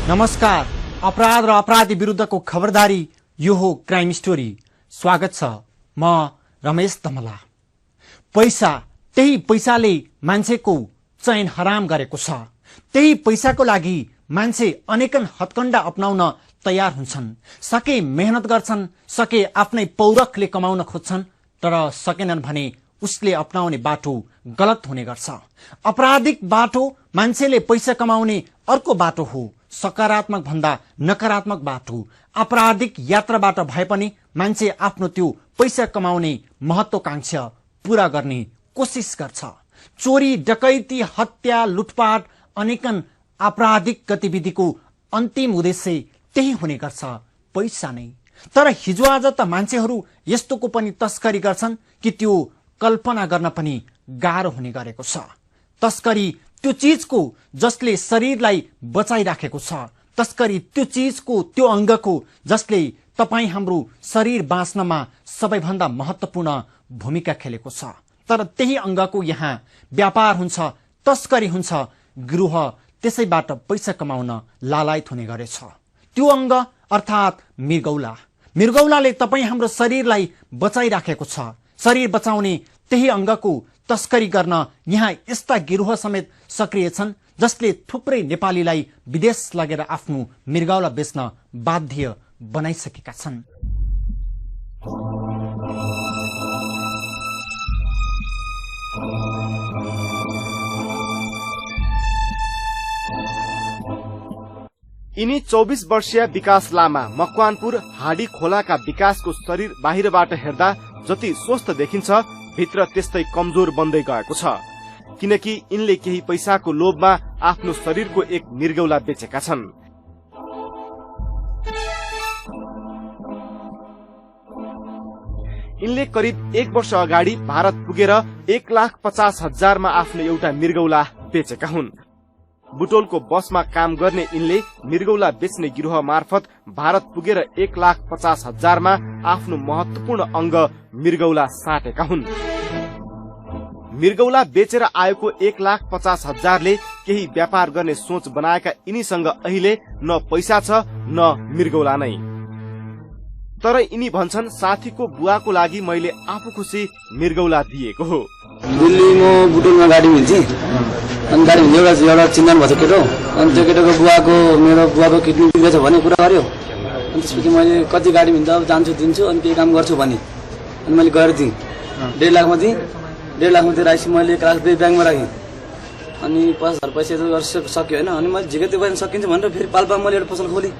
नमस्कार, अपराध र अपराधी विरुद्धको खबरदारी यो हो क्राइम स्टोरी। स्वागत छ, म रमेश दमला। पैसा, त्यही पैसाले मान्छेको चैन हराम गरेको छ। त्यही पैसाको लागि मान्छे अनेकन हत्कण्डा अपनाउन तयार हुन्छन्। सके मेहनत गर्छन्, सके आफ्नै पौरखले कमाउन खोज्छन्, तर सकेनन् भने उसले अपनाउने बाटो गलत हुने गर्छ। अपराधिक बाटो मान्छेले पैसा कमाउने अर्को बाटो हो, सकारात्मक भन्दा नकारात्मक बाटो। आपराधिक यात्राबाट भए पनि मान्छे आफ्नो त्यो पैसा कमाउने महत्वाकांक्षा पूरा गर्ने कोसिस गर्छ। चोरी, डकैती, हत्या, लुटपाट, अनेकन आपराधिक गतिविधिको अन्तिम उद्देश्य त्यही हुने गर्छ, पैसा नै। तर हिजो आज त मान्छेहरू यस्तोको पनि तस्करी गर्छन् कि त्यो कल्पना गर्न पनि गाह्रो हुने गरेको छ। तस्करी त्यो चीजको जसले शरीरलाई बचाइराखेको छ, तस्करी त्यो चीजको, त्यो अंगको जसले तपाई हाम्रो शरीर बाँच्नमा सबैभन्दा महत्वपूर्ण भूमिका खेलेको छ। तर त्यही अंगको यहाँ व्यापार हुन्छ, तस्करी हुन्छ, गिरोह त्यसैबाट पैसा कमाउन लालायत हुने गरेछ। त्यो अंग अर्थात मृगौला। मृगौलाले तपाई हाम्रो शरीरलाई बचाइराखेको छ। शरीर बचाउने त्यही अंगको तस्करी गर्न यहाँ यस्ता गिरोह समेत सक्रिय छन् जसले थुप्रै नेपालीलाई विदेश लगेर आफ्नो मृगौला बेच्न बाध्य बनाइसकेका छन्। यिनी 24 वर्षीय विकास लामा मकवानपुर हाडी खोलाका विकासको शरीर बाहिरबाट हेर्दा जति स्वस्थ देखिन्छ, भित्र त्यस्तै कमजोर बन्दै गएको छ। किनकि यिनले केही पैसाको लोभमा आफ्नो शरीरको एक मृगौला बेचेका छन्। यिनले करिब 1 वर्ष अगाडि भारत पुगेर 1,50,000 मा आफ्नो एउटा मृगौला बेचेका हुन्। बुटोलको बसमा काम गर्ने यिनले मृगौला बेच्ने गिरोह मार्फत भारत पुगेर 1,50,000 मा आफ्नो महत्वपूर्ण अंग मृगौला साटेका हुन्। मृगौला बेचेर आएको 1,50,000 ले केही व्यापार गर्ने सोच बनाएका यिनीसँग अहिले न पैसा छ न मृगौला नै। तर यिनी भन्छन्, साथीको बुवाको लागि मैले आफू खुसी मृगौला दिएको हो। दिल्ली म बुटोलमा गाडी मिल्छ, अनि गाडी मिल्यो, एउटा चिन्जान भएको केटो, अनि त्यो केटोको मेरो बुवाको किडनी बिग्रेछ भन्ने कुरा गर्यो। अनि त्यसपछि मैले कति गाडी मिल्दा जान्छु दिन्छु अनि केही काम गर्छु भने, अनि मैले गएर दिएँ। 1.5 लाखमा दिएँ। 1.5 लाखमा त्यो राशि मैले 1 लाख ब्याङ्कमा राखेँ। अनि 50,000 पैसा त गर्नु सक्यो होइन। अनि मैले झिकै त्यो पैसा सकिन्छ भनेर फेरि पाल्पा मैले एउटा पसल खोलेँ।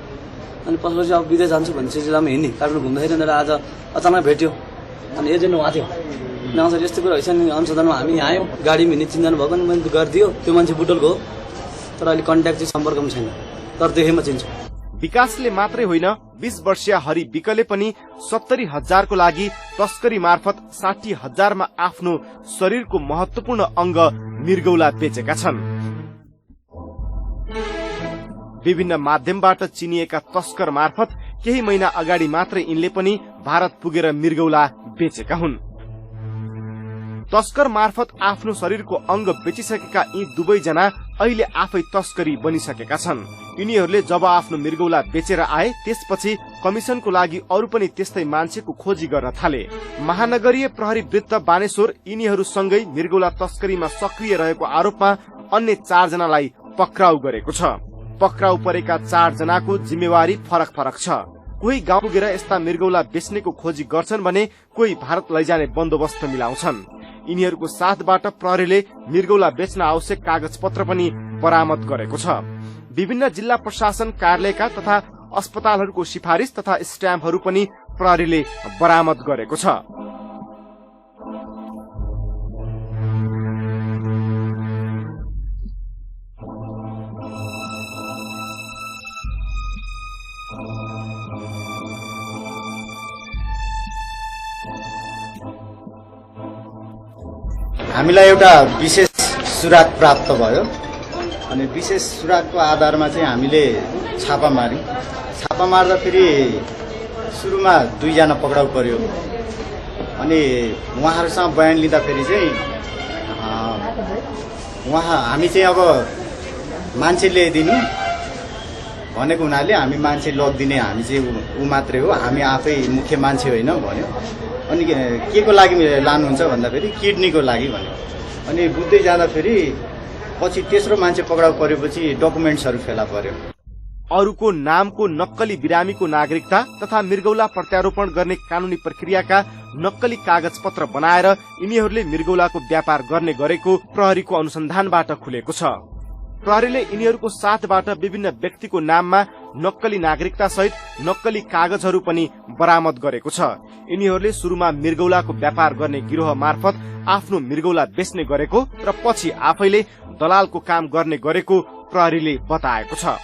अनि पसल चाहिँ अब विदेश जान्छु भने सिलसिलामा हिँड्ने काठमाडौँ घुम्दाखेरि आज अचानक भेट्यो। अनि एजेन्ट उहाँ थियो। नआउँछ यस्तो कुरा रहेछ नि, अनुसन्धानमा हामी आयौँ, गाडी हिँड्ने चिन्जान भएको नि मैले गरिदियो। त्यो मान्छे बुटोलको हो, तर अहिले कन्ट्याक्ट चाहिँ सम्पर्कमा छैन, तर देखेमा चिन्छु। विकासले मात्रै होइन, 20 वर्षीय हरि विकले पनि 70,000 को लागि तस्करी मार्फत 60,000 मा आफ्नो शरीरको महत्वपूर्ण अंग मृगौला बेचेका छन्। विभिन्न माध्यमबाट चिनिएका तस्कर मार्फत केही महिना अगाडि मात्रै यिनले पनि भारत पुगेर मृगौला बेचेका हुन्। तस्कर मार्फत आफ्नो शरीरको अंग बेचिसकेका यी दुवैजना अहिले आफै तस्करी बनिसकेका छन्। यिनीहरूले जब आफ्नो मृगौला बेचेर आए, त्यसपछि कमिसनको लागि अरू पनि त्यस्तै मान्छेको खोजी गर्न थाले। महानगरीय प्रहरी वृत्त बानेश्वर यिनीहरूसँगै मृगौला तस्करीमा सक्रिय रहेको आरोपमा अन्य 4 जनालाई पक्राउ गरेको छ। पक्राउ परेका 4 जनाको जिम्मेवारी फरक फरक छ। कोही गाउँ पुगेर यस्ता मृगौला बेच्नेको खोजी गर्छन् भने कोही भारत लैजाने बन्दोबस्त मिलाउँछन्। यिनीहरूको साथबाट प्रहरीले मृगौला बेच्न आवश्यक कागज पत्र पनि बरामद गरेको छ। विभिन्न जिल्ला प्रशासन कार्यालयका तथा अस्पतालहरूको सिफारिस तथा स्ट्याम्पहरू पनि प्रहरीले बरामद गरेको छ। हामीलाई एउटा विशेष सुराग प्राप्त भयो। अनि विशेष सुरागको आधारमा चाहिँ हामीले छापा मार्यौं। छापा मार्दा फेरि सुरुमा 2 जना पक्राउ पर्यो। अनि उहाँहरूसँग बयान लिँदा फेरि चाहिँ हामी चाहिँ अब मान्छेले दिनु भनेको हुनाले हामी मान्छे लगिदिने हामी चाहिँ ऊ मात्रै हो, हामी आफै मुख्य मान्छे होइन भन्यो। अनि के को लागि लानुहुन्छ भन्दाखेरि किडनीको लागि भन्यो। अनि बुझ्दै जाँदाखेरि पछि तेस्रो मान्छे पक्राउ परेपछि डकुमेन्ट्सहरू फेला पर्यो। अरूको नामको नक्कली बिरामीको नागरिकता तथा मृगौला प्रत्यारोपण गर्ने कानूनी प्रक्रियाका नक्कली कागज पत्र बनाएर यिनीहरूले मृगौलाको व्यापार गर्ने गरेको प्रहरीको अनुसन्धानबाट खुलेको छ। प्रहरीले यिनीहरूको साथबाट विभिन्न व्यक्तिको नाममा नक्कली नागरिकता सहित नक्कली कागजहरू पनि बरामद गरेको छ। यिनीहरूले सुरुमा मृगौलाको व्यापार गर्ने गिरोह मार्फत आफ्नो मृगौला बेच्ने गरेको र पछि आफैले दलालको काम गर्ने गरेको प्रहरीले बताएको छ।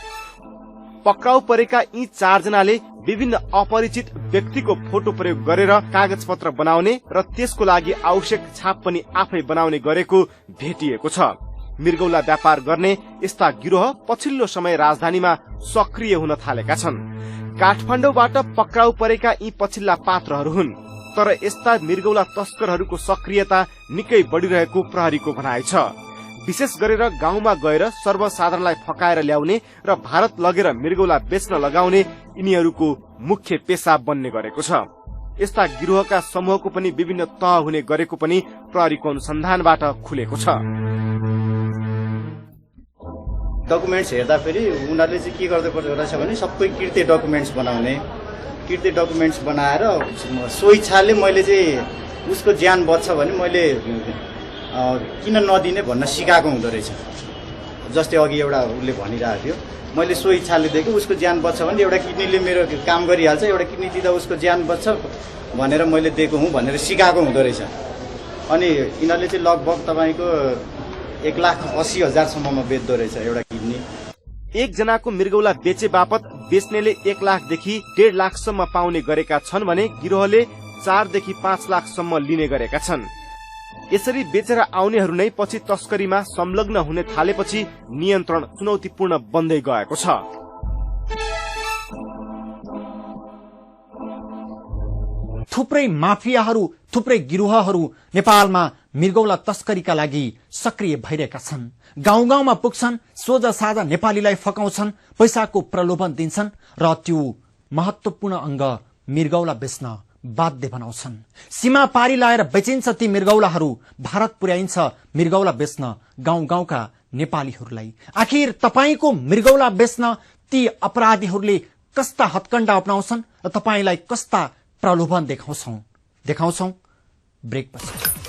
पक्राउ परेका यी 4 जनाले विभिन्न अपरिचित व्यक्तिको फोटो प्रयोग गरेर कागज पत्र बनाउने र त्यसको लागि आवश्यक छाप पनि आफै बनाउने गरेको भेटिएको छ। मृगौला व्यापार गर्ने यस्ता गिरोह पछिल्लो समय राजधानीमा सक्रिय हुन थालेका छन्। काठमाडौँबाट पक्राउ परेका यी पछिल्ला पात्रहरू हुन्, तर यस्ता मृगौला तस्करहरूको सक्रियता निकै बढिरहेको प्रहरीको भनाइ छ। विशेष गरेर गाउँमा गएर सर्वसाधारणलाई फकाएर ल्याउने र भारत लगेर मृगौला बेच्न लगाउने यिनीहरूको मुख्य पेशा बन्ने गरेको छ। यस्ता गिरोहका समूहको पनि विभिन्न तह हुने गरेको पनि प्रहरीको अनुसन्धानबाट खुलेको छ। डकुमेन्ट्स हेर्दाखेरि उनीहरूले चाहिँ के गर्दै रहेछ भने सबै कृत्य डकुमेन्ट्स बनाउने, कृत्य डकुमेन्ट्स बनाएर स्वेच्छाले मैले चाहिँ उसको ज्यान बच्छ भने मैले किन नदिने भन्न सिकाएको हुँदो रहेछ। जस्तै अघि एउटा उसले भनिरहेको थियो, मैले सो इच्छाले दिएको उसको ज्यान बच्छ भने एउटा किडनीले मेरो काम गरिहाल्छ, एउटा किडनी दिँदा उसको ज्यान बच्छ भनेर मैले दिएको हुँ भनेर सिकाएको हुँदो रहेछ। अनि यिनीहरूले चाहिँ लगभग तपाईँको 1,80,000 सम्ममा बेच्दो रहेछ एउटा किडनी। एकजनाको मृगौला बेचे बापत बेच्नेले 1 लाखदेखि 1.5 लाखसम्म पाउने गरेका छन् भने गिरोहले 4 देखि 5 लाखसम्म लिने गरेका छन्। यसरी बेचेर आउनेहरू नै पछि तस्करीमा संलग्न हुने थालेपछि नियन्त्रण चुनौतीपूर्ण बन्दै गएको छ। थुप्रै माफियाहरू, थुप्रै गिरोहहरू नेपालमा मृगौला तस्करीका लागि सक्रिय भइरहेका छन्। गाउँ गाउँमा पुग्छन्, सोझा साझा नेपालीलाई फकाउँछन्, पैसाको प्रलोभन दिन्छन् र त्यो महत्वपूर्ण अंग मृगौला बेच्न बाध्य बनाउँछन्। सीमा पारी लाएर बेचिन्छ ती मृगौलाहरू, भारत पुर्याइन्छ मृगौला बेच्न गाउँ गाउँका नेपालीहरूलाई। आखिर तपाईको मृगौला बेच्न ती अपराधीहरूले कस्ता हत्कण्डा अपनाउँछन् र तपाईलाई कस्ता प्रलोभन देखाउँछौ ब्रेक पछि।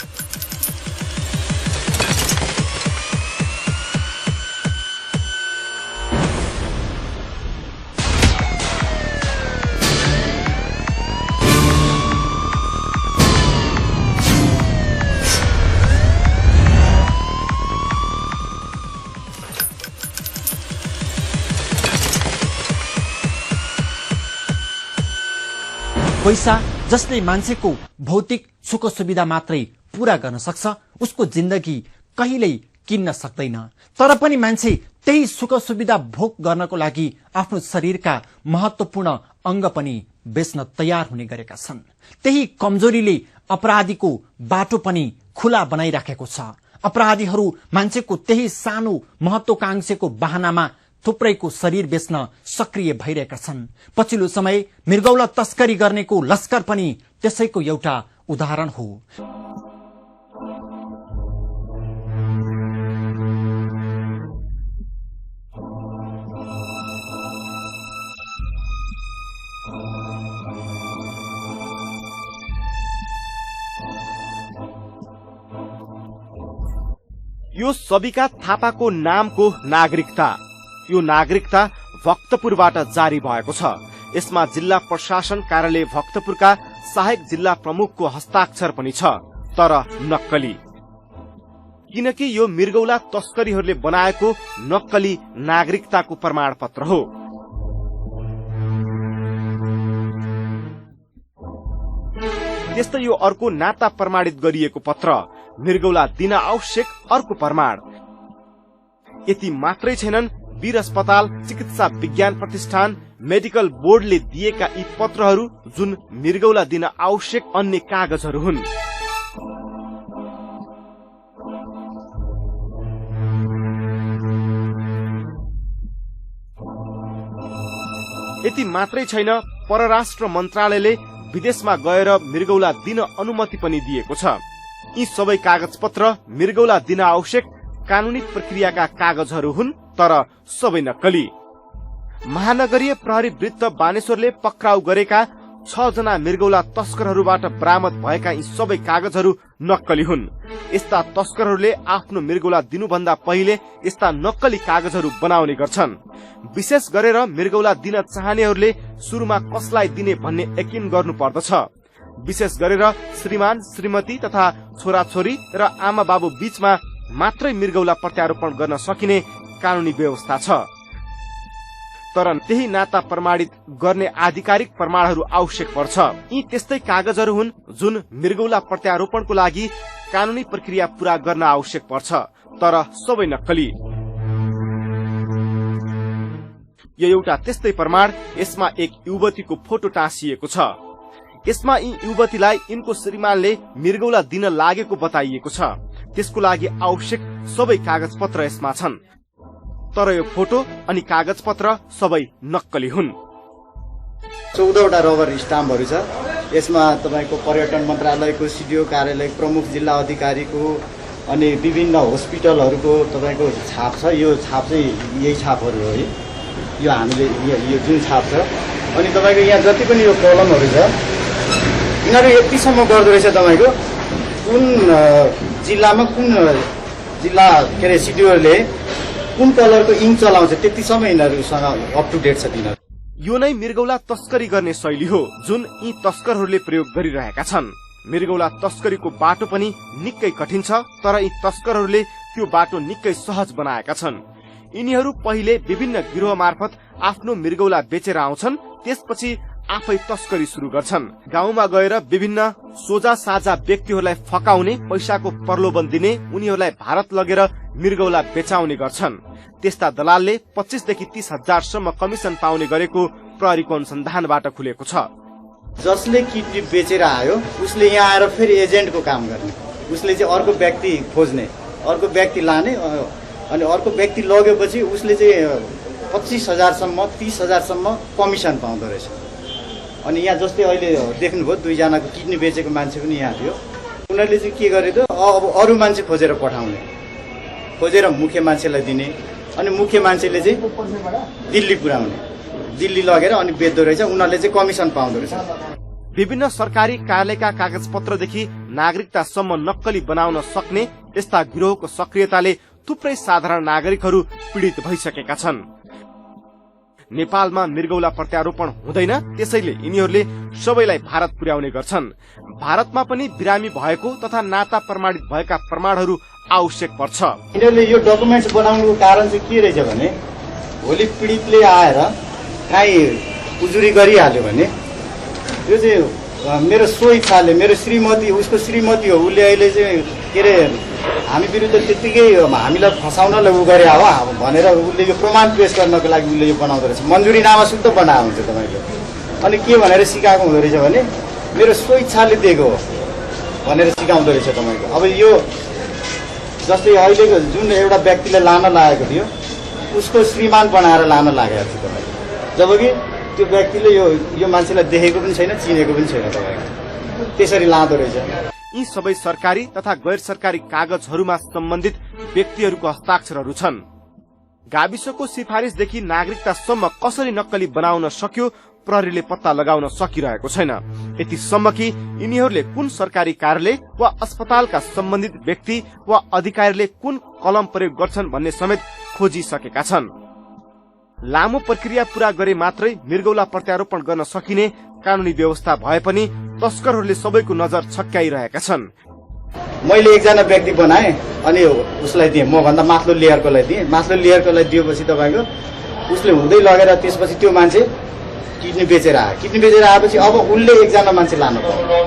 पैसा जसले मान्छेको भौतिक सुख सुविधा मात्रै पूरा गर्न सक्छ, उसको जिन्दगी कहिल्यै किन्न सक्दैन। तर पनि मान्छे त्यही सुख सुविधा भोग गर्नको लागि आफ्नो शरीरका महत्वपूर्ण अंग पनि बेच्न तयार हुने गरेका छन्। त्यही कमजोरीले अपराधीको बाटो पनि खुला बनाइराखेको छ। अपराधीहरू मान्छेको त्यही सानो महत्वाकांक्षाको बहानामा थुप्रैको शरीर बेच्न सक्रिय भइरहेका छन्। पछिल्लो समय मृगौला तस्करी गर्नेको लस्कर पनि त्यसैको एउटा उदाहरण हो। यो सबिका थापाको नामको नागरिकता, यो नागरिकता भक्तपुरबाट जारी भएको छ। यसमा जिल्ला प्रशासन कार्यालय भक्तपुरका सहायक जिल्ला प्रमुखको हस्ताक्षर पनि छ, तर नक्कली। किनकि यो मृगौला तस्करीहरूले बनाएको नक्कली नागरिकताको प्रमाण पत्र हो। त्यस्तै यो अर्को नाता प्रमाणित गरिएको पत्र, मृगौला दिन आवश्यक अर्को प्रमाण। यति मात्रै छैनन्, वीर अस्पताल, चिकित्सा विज्ञान प्रतिष्ठान, मेडिकल बोर्डले दिएका यी पत्रहरू जुन मृगौला दिन आवश्यक अन्य कागजहरू हुन्। यति मात्रै छैन, परराष्ट्र मन्त्रालयले विदेशमा गएर मृगौला दिन अनुमति पनि दिएको छ। यी सबै कागजपत्र मृगौला दिन आवश्यक कानूनी प्रक्रियाका कागजहरू हुन्, तर सबै नक्कली। महानगरीय प्रहरी वृत्त बानेश्वरले पक्राउ गरेका 6 जना मृगौला तस्करहरूबाट बरामद भएका यी सबै कागजहरू नक्कली हुन्। यस्ता तस्करहरूले आफ्नो मृगौला दिनुभन्दा पहिले यस्ता नक्कली कागजहरू बनाउने गर्छन्। विशेष गरेर मृगौला दिन चाहनेहरूले सुरुमा कसलाई दिने भन्ने यकिन गर्नु पर्दछ। विशेष गरेर श्रीमान श्रीमती तथा छोराछोरी र आमा बाबु बीचमा मात्रै मृगौला प्रत्यारोपण गर्न सकिने कानूनी व्यवस्था छ। तर त्यही नाता प्रमाणित गर्ने आधिकारिक प्रमाणहरू आवश्यक पर्छ। यी त्यस्तै कागजहरू हुन् जुन मृगौला प्रत्यारोपणको लागि कानूनी प्रक्रिया पूरा गर्न आवश्यक पर्छ, तर सबै नक्कली। यो एउटा त्यस्तै प्रमाण, यसमा एक युवतीको फोटो टाँसिएको छ। यसमा यी युवतीलाई यिनको श्रीमानले मृगौला दिन लागेको बताइएको छ। त्यसको लागि आवश्यक सबै कागजपत्र यसमा छन्, तर यो फोटो अनि कागजपत्र सबै नक्कली हुन्। 14वटा रबर स्टाम्पहरू छ। यसमा तपाईको पर्यटन मन्त्रालयको सिडिओ कार्यालय प्रमुख जिल्ला अधिकारीको अनि विभिन्न हस्पिटलहरूको तपाईको छाप छ। यो छाप चाहिँ यही छापहरू हो है। यो हामीले यो जुन छाप छ, अनि तपाईको यहाँ जति पनि यो कलमहरू छ, यिनीहरू यतिसम्म गर्दो रहेछ तपाईको कुन जिल्लामा कुन जिल्ला के अरे सिडिओले कुन कलरको इङ्क चलाउँछ त्यतिसम्म यिनीहरूसँग अप टु डेट छ तिनीहरू। यो नै मृगौला तस्करी गर्ने शैली हो जुन यी तस्करहरूले प्रयोग गरिरहेका छन्। मृगौला तस्करीको बाटो पनि निकै कठिन छ, तर यी तस्करहरूले त्यो बाटो निकै सहज बनाएका छन्। यिनीहरू पहिले विभिन्न गिरोह मार्फत आफ्नो मृगौला बेचेर आउँछन्, त्यसपछि आफै तस्करी सुरु गर्छन्। गाउँमा गएर विभिन्न सोझा साझा व्यक्तिहरूलाई फकाउने, पैसाको प्रलोभन दिने, उनीहरूलाई भारत लगेर मृगौला बेचाउने गर्छन्। त्यस्ता दलालले 25 देखि 30 हजारसम्म कमिसन पाउने गरेको प्रहरीको अनुसन्धानबाट खुलेको छ। जसले किडनी बेचेर आयो उसले यहाँ आएर फेरि एजेन्टको काम गर्ने, उसले चाहिँ अर्को व्यक्ति खोज्ने, अर्को व्यक्ति लाने, अनि अर्को व्यक्ति लगेपछि उसले चाहिँ 25 हजारसम्म 30 हजारसम्म कमिसन पाउँदो रहेछ। अनि यहाँ जस्तै अहिले देख्नुभयो 2 जनाको किडनी बेचेको मान्छे पनि यहाँ थियो। उनीहरूले चाहिँ के गरे त, अब अरू मान्छे खोजेर पठाउने, खोजेर मुख्य मान्छेलाई दिने, अनि मुख्य मान्छेले चाहिँ दिल्ली पुर्याउने, दिल्ली लगेर अनि बेच्दो रहेछ। उनीहरूले चाहिँ कमिसन पाउँदो रहेछ। विभिन्न सरकारी कार्यालयका कागजपत्रदेखि नागरिकतासम्म नक्कली बनाउन सक्ने यस्ता गिरोहको सक्रियताले थुप्रै साधारण नागरिकहरू पीडित भइसकेका छन्। नेपालमा मृगौला प्रत्यारोपण हुँदैन, त्यसैले यिनीहरूले सबैलाई भारत पुर्याउने गर्छन्। भारतमा पनि बिरामी भएको तथा नाता प्रमाणित भएका प्रमाणहरू आवश्यक पर्छ। यिनीहरूले यो डकुमेन्ट्स बनाउनुको कारण चाहिँ के रहेछ भने, भोलि पीडितले आएर काहीँ उजुरी गरिहाल्यो भने यो चाहिँ मेरो सोही इच्छाले, मेरो श्रीमती उसको श्रीमती हो, उसले अहिले चाहिँ के अरे हामी विरुद्ध त्यत्तिकै हामीलाई फसाउनलाई उ गरे हो भनेर उसले यो प्रमाण पेश गर्नको लागि उसले यो बनाउँदो रहेछ। मन्जुरीनामा शुद्ध बनाएको हुन्छ तपाईँले। अनि के भनेर सिकाएको हुँदो रहेछ भने, मेरो सो इच्छाले दिएको हो भनेर सिकाउँदो रहेछ तपाईँको। अब यो जस्तै अहिलेको जुन एउटा व्यक्तिले लान लागेको थियो, उसको श्रीमान बनाएर लान लागेको थियो तपाईँले, जबकि त्यो व्यक्तिले यो मान्छेलाई देखेको पनि छैन, चिनेको पनि छैन तपाईँको, त्यसरी लाँदो रहेछ। यी सबै सरकारी तथा गैर सरकारी कागजहरूमा सम्बन्धित व्यक्तिहरूको हस्ताक्षरहरू छन्। गाविसको सिफारिसदेखि नागरिकतासम्म कसरी नक्कली बनाउन सक्यो प्रहरीले पत्ता लगाउन सकिरहेको छैन। यतिसम्म कि यिनीहरूले कुन सरकारी कार्यालय वा अस्पतालका सम्बन्धित व्यक्ति वा अधिकारीले कुन कलम प्रयोग गर्छन् भन्ने समेत खोजिसकेका छन्। लामो प्रक्रिया पूरा गरे मात्रै मृगौला प्रत्यारोपण गर्न सकिने कानूनी व्यवस्था भए पनि तस्करहरूले सबैको नजर छक्काइरहेका छन्। मैले एकजना व्यक्ति बनाएँ अनि उसलाई दिएँ, मभन्दा माथिल्लो लेयरकोलाई दिएँ। माथिल्लो लेयरकोलाई दिएपछि तपाईँको उसले हुँदै लगेर त्यसपछि त्यो मान्छे किडनी बेचेर आयो। किडनी बेचेर आएपछि अब उसले एकजना मान्छे लानु पर्यो।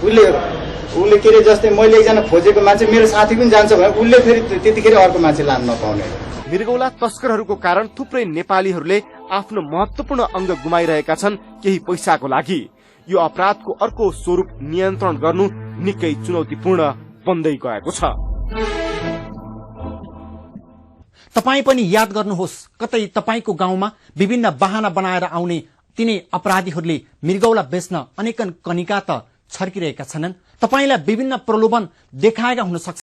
उसले के अरे जस्तै मैले एकजना खोजेको मान्छे मेरो साथी पनि जान्छ भने उसले फेरि त्यतिखेर अर्को मान्छे लानु नपाउने। मृगौला तस्करहरूको कारण थुप्रै नेपालीहरूले आफ्नो महत्वपूर्ण अंग गुमाइरहेका छन् केही पैसाको लागि। यो अपराधको अर्को स्वरूप नियन्त्रण गर्नु निकै चुनौतीपूर्ण बन्दै गएको छ। तपाई पनि याद गर्नुहोस्, कतै तपाईको गाउँमा विभिन्न बहाना बनाएर आउने तिनै अपराधीहरूले मृगौला बेच्न अनेकन कनिका त छर्किरहेका छन्। तपाईलाई विभिन्न प्रलोभन देखाएका हुन सक्छ।